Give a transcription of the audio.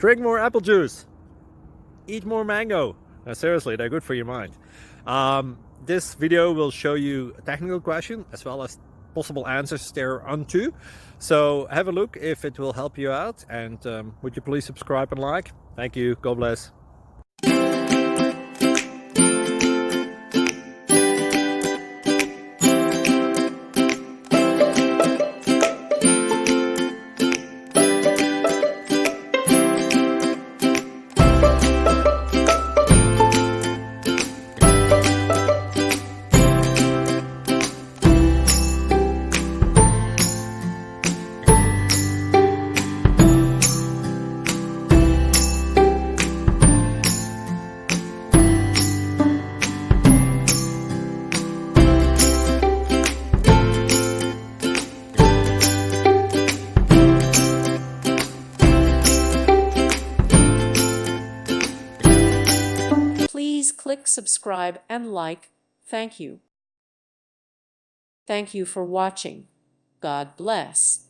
Drink more apple juice. Eat more mango. Seriously, they're good for your mind. This video will show you a technical question as well as possible answers thereunto. So have a look if it will help you out, and would you please subscribe and like? Thank you. God bless. Please click subscribe and like. Thank you. Thank you for watching. God bless.